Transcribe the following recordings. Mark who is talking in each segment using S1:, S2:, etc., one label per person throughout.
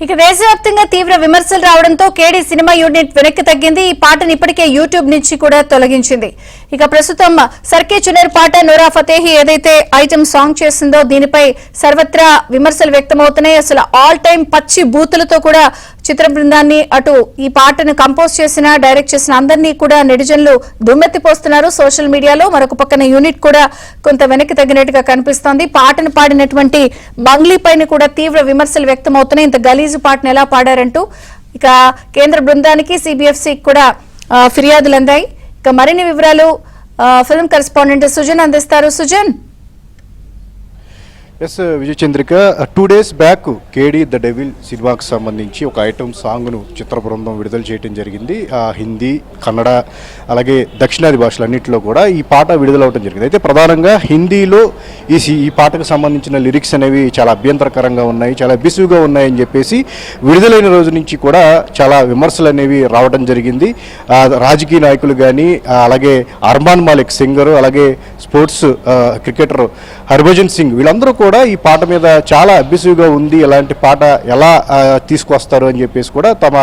S1: ఇక దేశవ్యాప్తంగా తీవ్ర విమర్శలు రావడంతో కేడీ సినిమా యూనిట్ వెనక్కి తగ్గింది. ఈ పాటను ఇప్పటికే యూట్యూబ్ నుంచి కూడా తొలగించింది. ఇక ప్రస్తుతం సర్కే చునేర్ పాట నూరా ఫతేహి ఏదైతే ఐటమ్ సాంగ్ చేసిందో దీనిపై సర్వత్రా విమర్శలు వ్యక్తమవుతున్నాయి. అసలు ఆల్ టైమ్ పచ్చి బూతులతో కూడా చిత్ర బృందాన్ని అటు ఈ పాటను కంపోజ్ చేసిన డైరెక్ట్ చేసిన అందరినీ కూడా నెటిజన్లు దుమ్మెత్తిపోస్తున్నారు సోషల్ మీడియాలో. మరొక పక్కన యూనిట్ కూడా కొంత వెనక్కి తగ్గినట్టుగా కనిపిస్తోంది. పాటను పాడినటువంటి మంగ్లీ పైన కూడా తీవ్ర విమర్శలు వ్యక్తమవుతున్నాయి. ఇంత గలీజు పాటను ఎలా పాడారంటూ ఇక కేంద్ర బృందానికి సిబిఎఫ్సి కూడా ఫిర్యాదులు అందాయి. ఇక మరిన్ని వివరాలు ఫిల్మ్ కరెస్పాండెంట్ సుజన్ అందిస్తారు. Sujan.
S2: S Vijay Chandrika, 2 days back KD the devil సినిమాకి సంబంధించి ఒక ఐటమ్ సాంగ్ను చిత్ర బృందం విడుదల చేయడం జరిగింది. హిందీ, కన్నడ అలాగే దక్షిణాది భాషలన్నింటిలో కూడా ఈ పాట విడుదలవడం జరిగింది. అయితే ప్రధానంగా హిందీలో ఈ పాటకు సంబంధించిన లిరిక్స్ అనేవి చాలా అభ్యంతరకరంగా ఉన్నాయి, చాలా అబ్యూసివ్గా ఉన్నాయని చెప్పేసి విడుదలైన రోజు నుంచి కూడా చాలా విమర్శలు అనేవి రావడం జరిగింది. రాజకీయ నాయకులు కానీ అలాగే అర్మాన్ మాలిక్ సింగరు అలాగే స్పోర్ట్స్ క్రికెటర్ హర్భజన్ సింగ్ వీళ్ళందరూ కూడా ఈ పాట మీద చాలా అబ్యూసివ్గా ఉంది, ఇలాంటి పాట ఎలా తీసుకొస్తారు అని చెప్పేసి కూడా తమ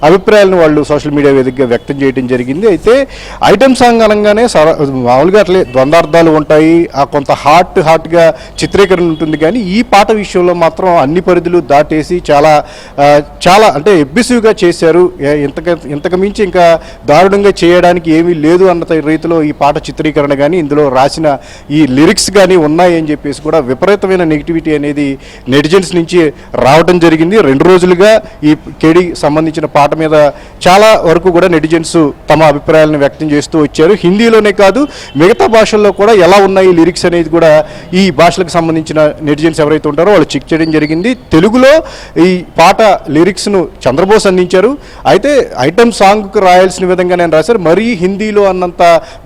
S2: అభిప్రాయాలను వాళ్ళు సోషల్ మీడియా వేదికగా వ్యక్తం చేయడం జరిగింది. అయితే ఐటమ్ సాంగ్ అనగానే మామూలుగా అట్లే ద్వంద్వార్థాలు ఉంటాయి, కొంత హాట్గా చిత్రీకరణ ఉంటుంది. కానీ ఈ పాట విషయంలో మాత్రం అన్ని పరిధులు దాటేసి చాలా అంటే అబ్యూసివ్గా చేశారు. ఇంతకు మించి ఇంకా దారుణంగా చేయడానికి ఏమీ లేదు అన్న రీతిలో ఈ పాట చిత్రీకరణ కానీ ఇందులో రాసిన ఈ లిరిక్స్ కానీ ఉన్నాయి అని చెప్పేసి కూడా విపరీతమైన నెగిటివిటీ అనేది నెటిజన్స్ నుంచి రావడం జరిగింది. 2 రోజులుగా ఈ కేడీ సంబంధించిన పాట మీద చాలా వరకు కూడా నెటిజన్స్ తమ అభిప్రాయాలను వ్యక్తం చేస్తూ వచ్చారు. హిందీలోనే కాదు మిగతా భాషల్లో కూడా ఎలా ఉన్నాయి లిరిక్స్ అనేది కూడా ఈ భాషలకు సంబంధించిన నెటిజన్స్ ఎవరైతే ఉంటారో వాళ్ళు చెక్ చేయడం జరిగింది. తెలుగులో ఈ పాట లిరిక్స్ను చంద్రబోస్ అందించారు. అయితే ఐటమ్ సాంగ్కు రాయాల్సిన విధంగా నేను రాశారు, మరీ హిందీలో అన్నంత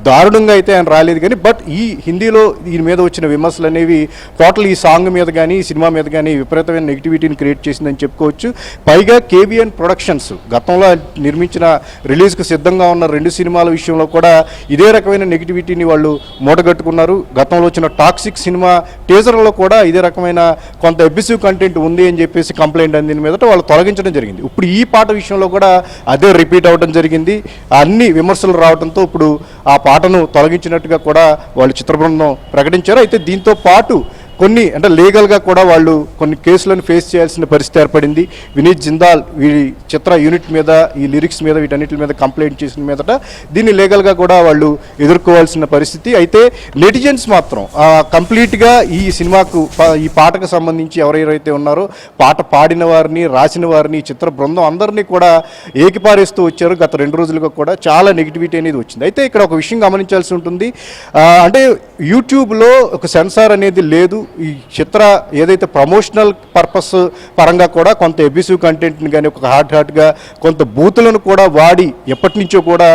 S2: దారుణంగా అయితే ఆయన రాలేదు. కానీ బట్ ఈ హిందీలో దీని మీద వచ్చిన విమర్శలు అనేవి టోటల్ ఈ సాంగ్ మీద కానీ ఈ సినిమా మీద కానీ విపరీతమైన నెగిటివిటీని క్రియేట్ చేసిందని చెప్పుకోవచ్చు. పైగా కేబిఎన్ ప్రొడక్షన్స్ గతంలో నిర్మించిన రిలీజ్కు సిద్ధంగా ఉన్న 2 సినిమాల విషయంలో కూడా ఇదే రకమైన నెగిటివిటీని వాళ్ళు మూటగట్టుకున్నారు. గతంలో వచ్చిన టాక్సిక్ సినిమా టీజర్లో కూడా ఇదే రకమైన కొంత అబ్యూసివ్ కంటెంట్ ఉంది అని చెప్పేసి కంప్లైంట్ అందిన మీదట వాళ్ళు తొలగించడం జరిగింది. ఇప్పుడు ఈ పాట విషయంలో కూడా అదే రిపీట్ అవ్వడం జరిగింది. అన్ని విమర్శలు రావడంతో ఇప్పుడు ఆ పాటను తొలగించినట్టుగా కూడా వాళ్ళు చిత్ర బృందం ప్రకటించారు. అయితే దీంతో పాటు కొన్ని అంటే లీగల్గా కూడా వాళ్ళు కొన్ని కేసులను ఫేస్ చేయాల్సిన పరిస్థితి ఏర్పడింది. వినీత్ జిందాల్ ఈ చిత్ర యూనిట్ మీద ఈ లిరిక్స్ మీద వీటన్నిటి మీద కంప్లైంట్ చేసిన మీదట దీన్ని లీగల్గా కూడా వాళ్ళు ఎదుర్కోవాల్సిన పరిస్థితి. అయితే నెటిజన్స్ మాత్రం కంప్లీట్గా ఈ సినిమాకు ఈ పాటకు సంబంధించి ఎవరెవరైతే ఉన్నారో పాట పాడిన వారిని రాసిన వారిని చిత్ర బృందం అందరినీ కూడా ఏకిపారేస్తూ వచ్చారు. గత 2 రోజులుగా కూడా చాలా నెగిటివిటీ అనేది వచ్చింది. అయితే ఇక్కడ ఒక విషయం గమనించాల్సి ఉంటుంది, అంటే యూట్యూబ్లో ఒక సెన్సార్ అనేది లేదు. ఈ చిత్ర ఏదైతే ప్రమోషనల్ పర్పస్ పరంగా కూడా కొంత అబ్యూసివ్ కంటెంట్ని కానీ ఒక హాట్గా కొంత బూతులను కూడా వాడి ఎప్పటి నుంచో కూడా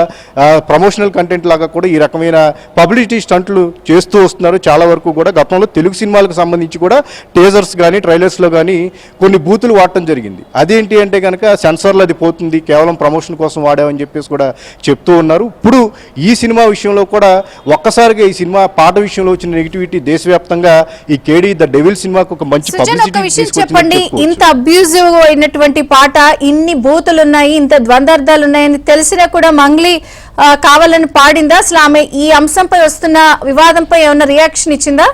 S2: ప్రమోషనల్ కంటెంట్ లాగా కూడా ఈ రకమైన పబ్లిసిటీ స్టంట్లు చేస్తూ వస్తున్నారు. చాలా వరకు కూడా గతంలో తెలుగు సినిమాలకు సంబంధించి కూడా టీజర్స్ కానీ ట్రైలర్స్లో కానీ కొన్ని బూతులు వాడటం జరిగింది. అదేంటి అంటే కనుక సెన్సార్లో అది పోతుంది, కేవలం ప్రమోషన్ కోసం వాడామని చెప్పేసి కూడా చెప్తూ ఉన్నారు. ఇప్పుడు ఈ సినిమా విషయంలో కూడా ఒక్కసారిగా ఈ సినిమా పాట విషయంలో వచ్చిన నెగిటివిటీ దేశవ్యాప్తంగా ఈ కేడీ ద డెవిల్ సినిమాకు ఒక మంచి పబ్లిసిటీ.
S1: చెప్పండి, ఇంత అబ్యూజివ్ అయినటువంటి పాట, ఇన్ని బూతులు ఉన్నాయి, ఇంత ద్వందార్థాలు ఉన్నాయని తెలిసినా కూడా మంగ్లీ కావాలని పాడిందా? అసలు ఆమె ఈ అంశంపై వస్తున్న వివాదంపై ఏమైనా రియాక్షన్ ఇచ్చిందా?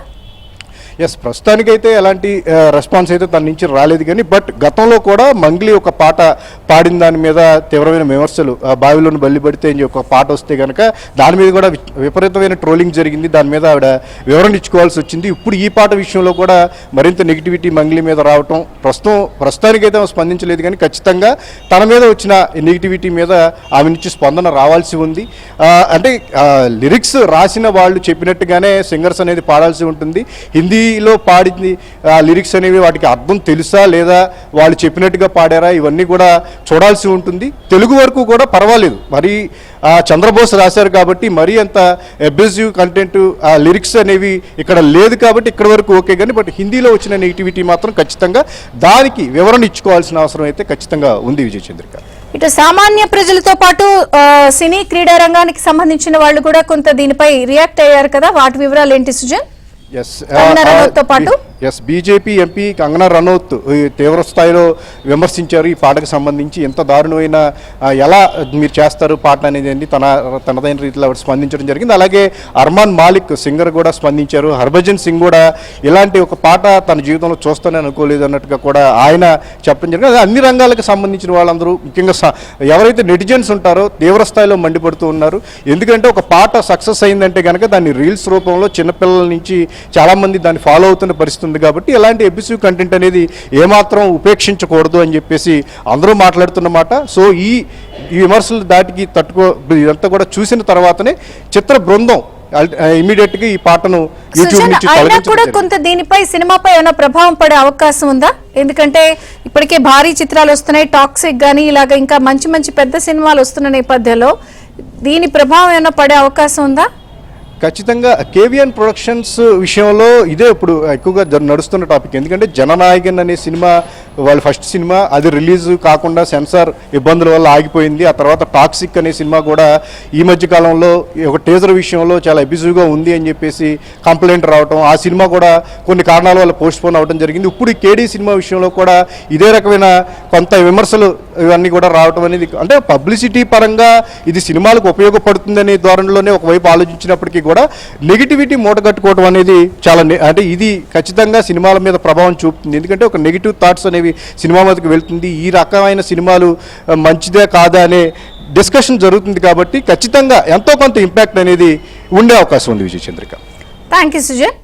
S2: ఎస్, ప్రస్తుతానికైతే ఎలాంటి రెస్పాన్స్ అయితే తన నుంచి రాలేదు. కానీ బట్ గతంలో కూడా మంగ్లీ ఒక పాట పాడిన దాని మీద తీవ్రమైన విమర్శలు, బావిలోని బల్లి పడితే అని ఒక పాట వస్తే కనుక దాని మీద కూడా విపరీతమైన ట్రోలింగ్ జరిగింది. దాని మీద ఆవిడ వివరణ ఇచ్చుకోవాల్సి వచ్చింది. ఇప్పుడు ఈ పాట విషయంలో కూడా మరింత నెగిటివిటీ మంగ్లీ మీద రావటం ప్రస్తుతానికైతే స్పందించలేదు. కానీ ఖచ్చితంగా తన మీద వచ్చిన నెగిటివిటీ మీద ఆమె నుంచి స్పందన రావాల్సి ఉంది. అంటే లిరిక్స్ రాసిన వాళ్ళు చెప్పినట్టుగానే సింగర్స్ అనేది పాడాల్సి ఉంటుంది. హిందీలో పాడింది లిరిక్స్ అనేవి వాటికి అర్థం తెలుసా లేదా, వాళ్ళు చెప్పినట్టుగా పాడారా, ఇవన్నీ కూడా చూడాల్సి ఉంటుంది. తెలుగు వరకు కూడా పర్వాలేదు, మరి చంద్రబోస్ రాశారు కాబట్టి మరీ అంత అబ్యూసివ్ కంటెంట్ లిరిక్స్ అనేవి ఇక్కడ లేదు కాబట్టి ఇక్కడ వరకు ఓకే. కానీ బట్ హిందీలో వచ్చిన నెగిటివిటీ మాత్రం ఖచ్చితంగా దానికి వివరణ ఇచ్చుకోవాల్సిన అవసరం అయితే ఖచ్చితంగా ఉంది విజయ్ చంద్రిక.
S1: ఇటు సామాన్య ప్రజలతో పాటు సినీ క్రీడా రంగానికి సంబంధించిన వాళ్ళు కూడా కొంత దీనిపై రియాక్ట్ అయ్యారు కదా, వాటి వివరాలు ఏంటి సుజన్?
S2: Yes.
S1: పాటు
S2: yes, BJP MP Kangana Ranaut ఈ తీవ్ర స్థాయిలో విమర్శించారు ఈ పాటకు సంబంధించి. ఎంత దారుణమైన ఎలా మీరు చేస్తారు పాట అనేది తనదైన రీతిలో ఆవిడ స్పందించడం జరిగింది. అలాగే అర్మాన్ మాలిక్ సింగర్ కూడా స్పందించారు. హర్భజన్ సింగ్ కూడా ఇలాంటి ఒక పాట తన జీవితంలో చూస్తానే అనుకోలేదు అన్నట్టుగా కూడా ఆయన చెప్పడం జరిగింది. అదే అన్ని రంగాలకు సంబంధించిన వాళ్ళందరూ ముఖ్యంగా ఎవరైతే నెటిజన్స్ ఉంటారో తీవ్ర స్థాయిలో మండిపడుతూ ఉన్నారు. ఎందుకంటే ఒక పాట సక్సెస్ అయిందంటే కనుక దాన్ని రీల్స్ రూపంలో చిన్నపిల్లల నుంచి చాలామంది దాన్ని ఫాలో అవుతున్న పరిస్థితి ఉంది. కాబట్టి ఇలాంటి ఎబిసివ్ కంటెంట్ అనేది ఏమాత్రం ఉపేక్షించకూడదు అని చెప్పేసి అందరూ మాట్లాడుతున్నమాట. సో ఈ విమర్శలు దాటికి ఇదంతా కూడా చూసిన తర్వాతనే చిత్ర బృందం ఇమీడియట్ గా ఈ పాటను యూట్యూబ్
S1: సుజన్,
S2: నుంచి
S1: అయినా కూడా
S2: తొలగించడం
S1: కొంత దీనిపై సినిమాపై ఏమైనా ప్రభావం పడే అవకాశం ఉందా? ఎందుకంటే ఇప్పటికే భారీ చిత్రాలు వస్తున్నాయి, టాక్సిక్ గానీ ఇలాగ ఇంకా మంచి మంచి పెద్ద సినిమాలు వస్తున్న నేపథ్యంలో దీని ప్రభావం ఏమైనా పడే అవకాశం ఉందా?
S2: ఖచ్చితంగా కేవీఎన్ ప్రొడక్షన్స్ విషయంలో ఇదే ఇప్పుడు ఎక్కువగా నడుస్తున్న టాపిక్. ఎందుకంటే జననాయకన్ అనే సినిమా వాళ్ళ ఫస్ట్ సినిమా అది రిలీజ్ కాకుండా సెన్సార్ ఇబ్బందుల వల్ల ఆగిపోయింది. ఆ తర్వాత టాక్సిక్ అనే సినిమా కూడా ఈ మధ్య కాలంలో ఒక టీజర్ విషయంలో చాలా అబ్యూజివ్గా ఉంది అని చెప్పేసి కంప్లైంట్ రావడం, ఆ సినిమా కూడా కొన్ని కారణాల వల్ల పోస్ట్పోన్ అవ్వడం జరిగింది. ఇప్పుడు ఈ కేడీ సినిమా విషయంలో కూడా ఇదే రకమైన కొంత విమర్శలు ఇవన్నీ కూడా రావడం అనేది అంటే పబ్లిసిటీ పరంగా ఇది సినిమాలకు ఉపయోగపడుతుందనే ధోరణిలోనే ఒకవైపు ఆలోచించినప్పటికీ కూడా నెగిటివిటీ మూటగట్టుకోవడం అనేది చాలా అంటే ఇది ఖచ్చితంగా సినిమాల మీద ప్రభావం చూపుతుంది. ఎందుకంటే ఒక నెగిటివ్ థాట్స్ అనేవి సినిమా మీదకి వెళ్తుంది. ఈ రకమైన సినిమాలు మంచిదే కాదా అనే డిస్కషన్ జరుగుతుంది. కాబట్టి ఖచ్చితంగా ఎంతో కొంత ఇంపాక్ట్ అనేది ఉండే అవకాశం ఉంది. Vijayachandrika,
S1: thank you Sujan.